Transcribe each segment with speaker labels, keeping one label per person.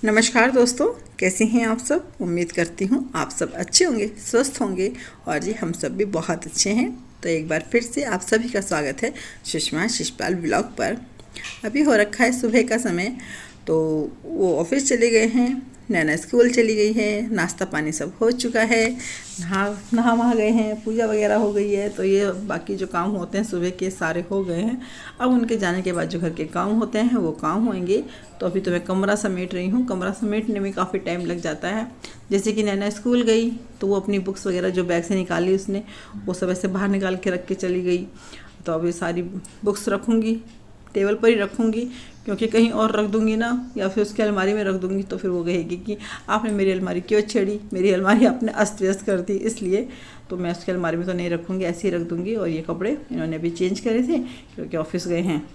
Speaker 1: नमस्कार दोस्तों, कैसे हैं आप सब। उम्मीद करती हूँ आप सब अच्छे होंगे, स्वस्थ होंगे और जी हम सब भी बहुत अच्छे हैं। तो एक बार फिर से आप सभी का स्वागत है सुषमा शिषपाल ब्लॉग पर। अभी हो रखा है सुबह का समय, तो वो ऑफिस चले गए हैं, नैना स्कूल चली गई है, नाश्ता पानी सब हो चुका है, नहा वहा गए हैं, पूजा वगैरह हो गई है। तो ये बाकी जो काम होते हैं सुबह के सारे हो गए हैं। अब उनके जाने के बाद जो घर के काम होते हैं वो काम होंगे। तो अभी तो मैं कमरा समेट रही हूँ। कमरा समेटने में काफ़ी टाइम लग जाता है। जैसे कि नैना स्कूल गई तो वो अपनी बुक्स वगैरह जो बैग से निकाली उसने, वो सब ऐसे बाहर निकाल के रख के चली गई। तो अभी सारी बुक्स रखूँगी, टेबल पर ही रखूँगी, क्योंकि कहीं और रख दूँगी ना या फिर उसकी अलमारी में रख दूँगी तो फिर वो कहेगी कि आपने मेरी अलमारी क्यों छेड़ी, मेरी अलमारी आपने अस्त व्यस्त कर दी। इसलिए तो मैं उसकी अलमारी में तो नहीं रखूँगी, ऐसे ही रख दूँगी। और ये कपड़े इन्होंने अभी चेंज करे थे क्योंकि ऑफिस गए हैं,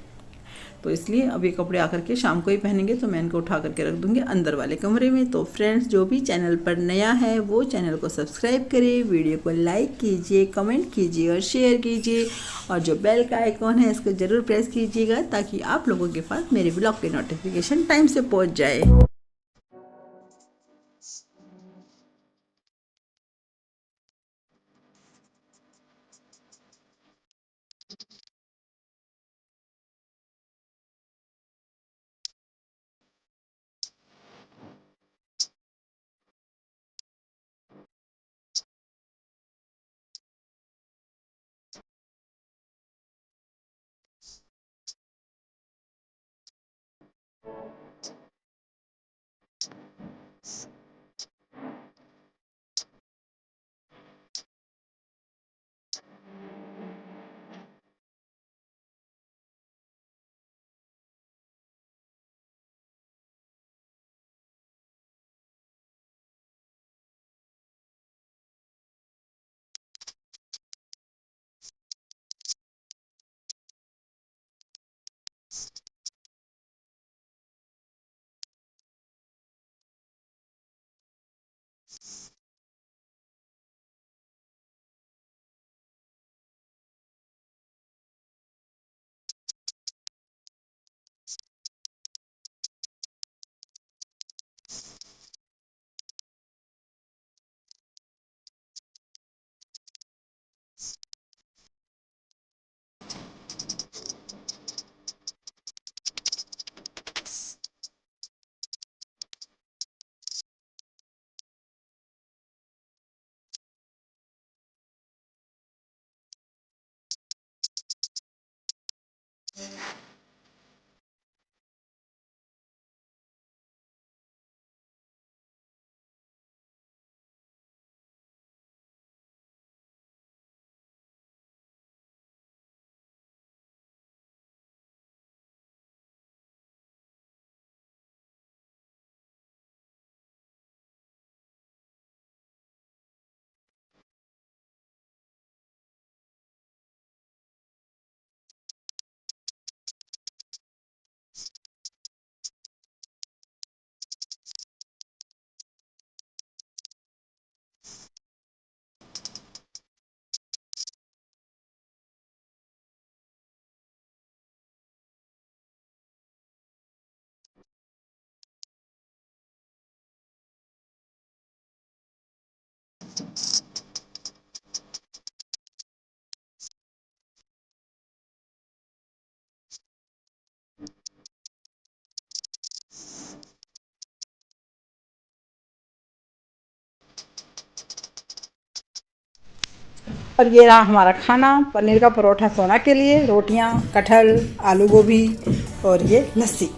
Speaker 1: तो इसलिए अभी कपड़े आकर के शाम को ही पहनेंगे। तो मैं इनको उठा करके रख दूँगी अंदर वाले कमरे में। तो फ्रेंड्स, जो भी चैनल पर नया है वो चैनल को सब्सक्राइब करिए, वीडियो को लाइक कीजिए, कमेंट कीजिए और शेयर कीजिए। और जो बेल का आइकॉन है इसको ज़रूर प्रेस कीजिएगा ताकि आप लोगों के पास मेरे ब्लॉग के नोटिफिकेशन टाइम से पहुँच जाए। और ये रहा हमारा खाना, पनीर का परोठा सोना के लिए, रोटियां, कटहल, आलू गोभी और ये लस्सी।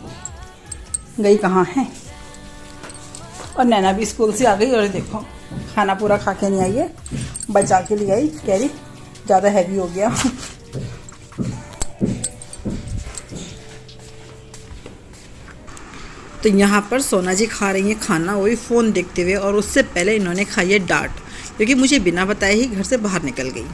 Speaker 1: गई कहाँ है। और नैना भी स्कूल से आ गई और देखो खाना पूरा खा के नहीं आई है, बचा के लिए आई, कह रही ज़्यादा हैवी हो गया। तो यहाँ पर सोना जी खा रही हैं खाना, वही फ़ोन देखते हुए, और उससे पहले इन्होंने खाई है डांट, क्योंकि मुझे बिना बताए ही घर से बाहर निकल गई।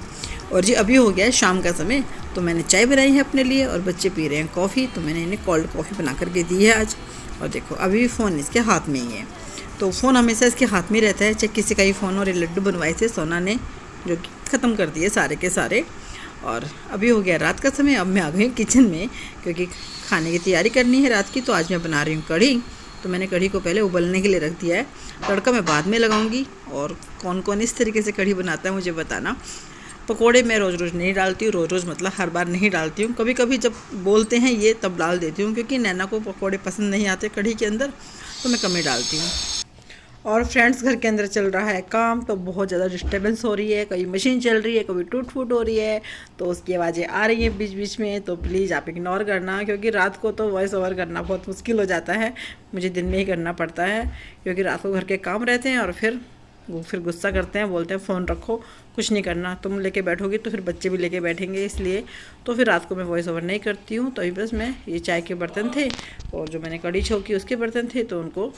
Speaker 1: और जी अभी हो गया है शाम का समय, तो मैंने चाय बनाई है अपने लिए और बच्चे पी रहे हैं कॉफ़ी। तो मैंने इन्हें कोल्ड कॉफ़ी बना करके दी है आज। और देखो अभी भी फ़ोन इसके हाथ में ही है, तो फ़ोन हमेशा इसके हाथ में रहता है, चाहे किसी का ही फ़ोन। और ये लड्डू बनवाए थे सोना ने, जो कि ख़त्म कर दिए सारे के सारे। और अभी हो गया रात का समय। अब मैं आ गई हूँ किचन में, क्योंकि खाने की तैयारी करनी है रात की। तो आज मैं बना रही हूँ कढ़ी, तो मैंने कढ़ी को पहले उबलने के लिए रख दिया है। तड़का मैं बाद में लगाऊंगी। और कौन कौन इस तरीके से कढ़ी बनाता है मुझे बताना। पकोड़े मैं रोज़ रोज़ नहीं डालती हूँ, रोज़ रोज़ मतलब हर बार नहीं डालती हूँ, कभी कभी जब बोलते हैं ये तब डाल देती हूँ, क्योंकि नैना को पकोड़े पसंद नहीं आते कढ़ी के अंदर, तो मैं कम ही डालती हूँ। और फ्रेंड्स, घर के अंदर चल रहा है काम, तो बहुत ज़्यादा डिस्टर्बेंस हो रही है, कभी मशीन चल रही है, कभी टूट फूट हो रही है, तो उसकी आवाज़ें आ रही हैं बीच बीच में, तो प्लीज़ आप इग्नोर करना, क्योंकि रात को तो वॉइस ओवर करना बहुत मुश्किल हो जाता है, मुझे दिन में ही करना पड़ता है, क्योंकि रात को घर के काम रहते हैं और फिर वो गुस्सा करते हैं, बोलते हैं फ़ोन रखो, कुछ नहीं करना, तुम लेके बैठोगी तो फिर बच्चे भी लेके बैठेंगे, इसलिए तो फिर रात को मैं वॉइस ओवर नहीं करती हूँ। तो अभी बस मैं ये चाय के बर्तन थे और जो मैंने कढ़ी छोंकी उसके बर्तन थे, तो उनको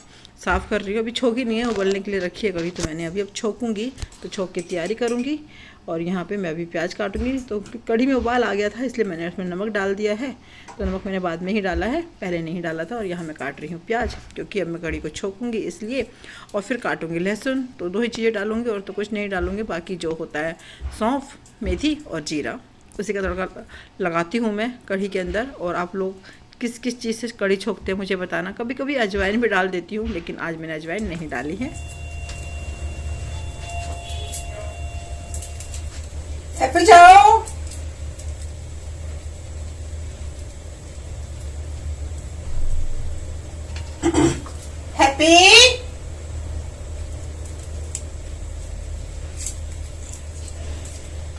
Speaker 1: साफ़ कर रही हूँ। अभी छोंकी नहीं है, उबलने के लिए रखी है कढ़ी, तो मैंने अभी अब छोंकूँगी, तो छोंक की तैयारी करूँगी। और यहाँ पे मैं अभी प्याज काटूंगी। तो कढ़ी में उबाल आ गया था, इसलिए मैंने उसमें नमक डाल दिया है, तो नमक मैंने बाद में ही डाला है, पहले नहीं डाला था। और यहाँ मैं काट रही हूँ प्याज, क्योंकि अब मैं कढ़ी को छोंकूंगी इसलिए, और फिर काटूंगी लहसुन। तो 2 ही चीज़ें डालूंगी और तो कुछ नहीं डालूंगी। बाकी जो होता है सौंफ, मेथी और जीरा, उसी का तड़का लगाती हूँ मैं कढ़ी के अंदर। और आप लोग किस किस चीज़ से कढ़ी छोंकते हैं मुझे बताना। कभी कभी अजवाइन भी डाल देती हूँ, लेकिन आज मैंने अजवाइन नहीं डाली है। हैप्पी जाओ। हैप्पी,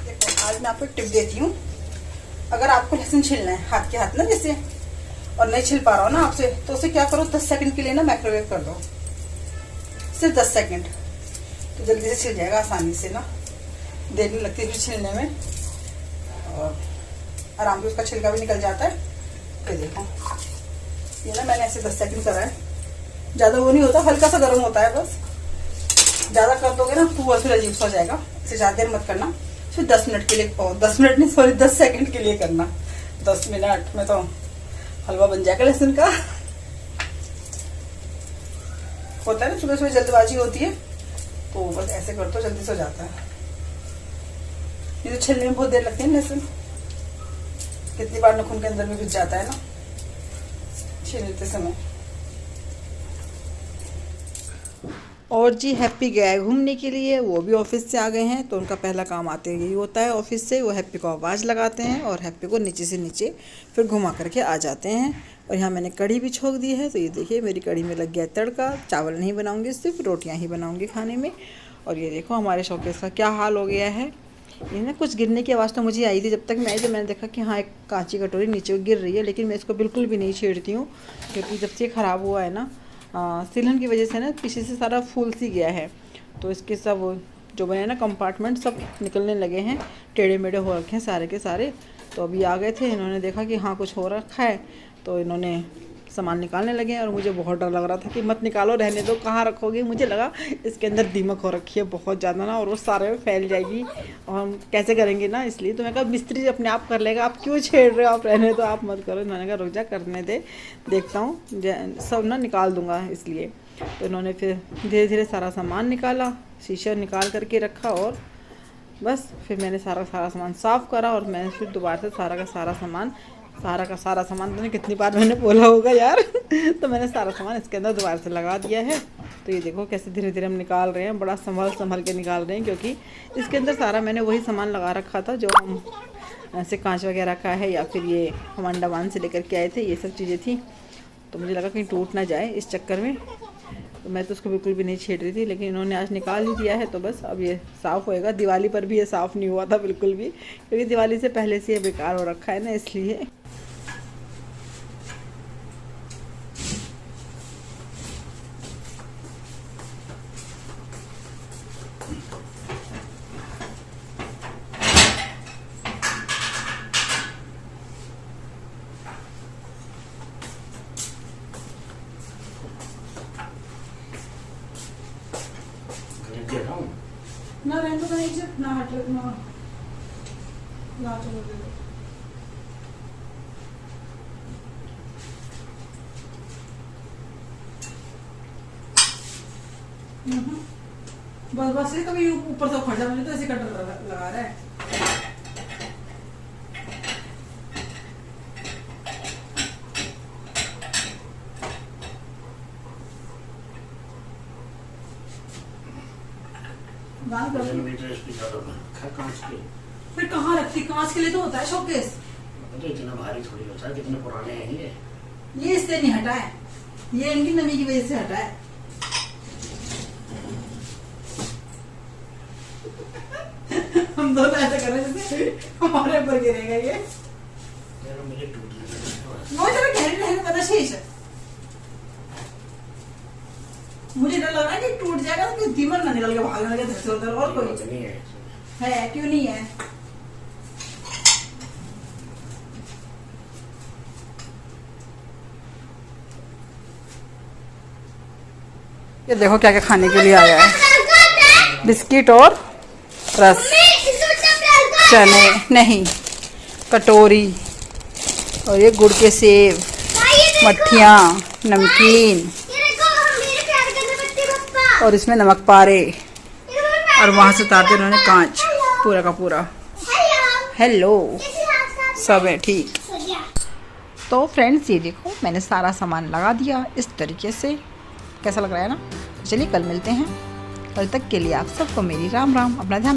Speaker 1: देखो आज मैं आपको टिप देती हूँ। अगर आपको लहसुन छिलना है हाथ के हाथ ना जैसे, और नहीं छिल पा रहा हो ना आपसे, तो उसे क्या करो, 10 सेकंड के लिए ना माइक्रोवेव कर दो, सिर्फ 10 सेकंड, तो जल्दी से छिल जाएगा आसानी से ना, देर नहीं लगती फिर छिलने में, और आराम से उसका छिलका भी निकल जाता है। ये देखो, ये ना मैंने ऐसे 10 सेकंड करा है, ज़्यादा वो नहीं होता, हल्का सा गर्म होता है बस। ज़्यादा कर दोगे ना तो वो फिर अजीब सा हो जाएगा, इसे ज़्यादा देर मत करना। फिर 10 मिनट के लिए, 10 मिनट नहीं सॉरी 10 सेकंड के लिए करना। 10 मिनट में तो हलवा बन जाएगा लहसुन का। होता है ना सुबह सुबह जल्दबाजी होती है, तो बस ऐसे कर दो, जल्दी से हो जाता है। ये तो छिलने में बहुत देर लगती है लहसुन, कितनी बार नाखून के अंदर में घुस जाता है ना छीलते समय। और जी हैप्पी गया है घूमने के लिए, वो भी ऑफिस से आ गए हैं, तो उनका पहला काम आते ही यही होता है ऑफिस से, वो हैप्पी को आवाज़ लगाते हैं और हैप्पी को नीचे से नीचे फिर घुमा करके आ जाते हैं। और यहाँ मैंने कढ़ी भी छोंक दी है, तो ये देखिए मेरी कढ़ी में लग गया तड़का। चावल नहीं बनाऊँगी, सिर्फ रोटियाँ ही बनाऊँगी खाने में। और ये देखो हमारे शौकेस का क्या हाल हो गया है। ये ना कुछ गिरने की आवाज़ तो मुझे आई थी, जब तक मैं आई तो मैंने देखा कि हाँ एक कांची कटोरी नीचे गिर रही है, लेकिन मैं इसको बिल्कुल भी नहीं छेड़ती हूँ, क्योंकि जब से खराब हुआ है ना सिलन की वजह से ना पीछे से सारा फूल सी गया है, तो इसके सब जो बने ना कंपार्टमेंट सब निकलने लगे हैं, टेढ़े मेढ़े हो रखे हैं सारे के सारे। तो अभी आ गए थे, इन्होंने देखा कि हाँ कुछ हो रखा है, तो इन्होंने सामान निकालने लगे। और मुझे बहुत डर लग रहा था कि मत निकालो, रहने दो, कहाँ रखोगे। मुझे लगा इसके अंदर दीमक हो रखी है बहुत ज़्यादा ना, और वो सारे में फैल जाएगी और हम कैसे करेंगे ना, इसलिए तो मैं कहा मिस्त्री अपने आप कर लेगा, आप क्यों छेड़ रहे हो, आप रहने दो, आप मत करो। इन्होंने कहा रुक जा, करने दे, देखता हूँ, सब ना निकाल दूँगा इसलिए। तो इन्होंने फिर धीरे धीरे सारा सामान निकाला, शीशा निकाल करके रखा, और बस फिर मैंने सारा सामान साफ़ करा। और मैंने फिर दोबारा से सारा का सारा सामान तो नहीं, कितनी बार मैंने बोला होगा यार। तो मैंने सारा सामान इसके अंदर दोबारा से लगा दिया है। तो ये देखो कैसे धीरे धीरे हम निकाल रहे हैं, बड़ा संभल के निकाल रहे हैं, क्योंकि इसके अंदर सारा मैंने वही सामान लगा रखा था जो हम ऐसे कांच वगैरह का है, या फिर ये हम अंडमान से लेकर के आए थे, ये सब चीज़ें थी। तो मुझे लगा कहीं टूट ना जाए इस चक्कर में, तो मैं तो उसको बिल्कुल भी नहीं छेड़ रही थी, लेकिन इन्होंने आज निकाल ही दिया है। तो बस अब ये साफ़ होएगा। दिवाली पर भी ये साफ़ नहीं हुआ था बिल्कुल भी, क्योंकि दिवाली से पहले से ये बेकार हो रखा है ना, इसलिए। ना रहने दो, ना हट ना चलो दे दो। बस बस ये कभी ऊपर से खड़ा, मुझे तो ऐसे कटर लगा रहा है। दान कर
Speaker 2: वजन भी तो इसकी ज्यादा था। कांच के।
Speaker 1: फिर कहाँ रखती? कांच के लिए तो होता है शोकेस।
Speaker 2: तो इतना भारी थोड़ी होता है, कितने पुराने हैं
Speaker 1: ये इससे नहीं हटा है, ये इनकी नमी की वजह से हटा है। हम दोनों ऐसा कर रहे हैं जैसे हमारे ऊपर गिरेगा ये।
Speaker 2: मुझे टूटने लगा।
Speaker 1: वो जरा गहरी रहने पता शेष है। मुझे डर लग रहा है कि टूट जाएगा तो कोई दीमक ना निकल के भागने लगे धरती उधर। और कोई
Speaker 2: नहीं
Speaker 1: है? क्यों नहीं है? ये देखो क्या क्या खाने के लिए आया है। बिस्किट और रस, चने नहीं, कटोरी, और ये गुड़ के सेब, मट्ठियाँ, नमकीन, और इसमें नमक पारे, और वहाँ से उतारते उन्होंने कांच पूरा का पूरा। हेलो, सब है ठीक। तो फ्रेंड्स ये देखो मैंने सारा सामान लगा दिया इस तरीके से। कैसा लग रहा है ना? चलिए कल मिलते हैं। कल तक के लिए आप सबको मेरी राम राम। अपना ध्यान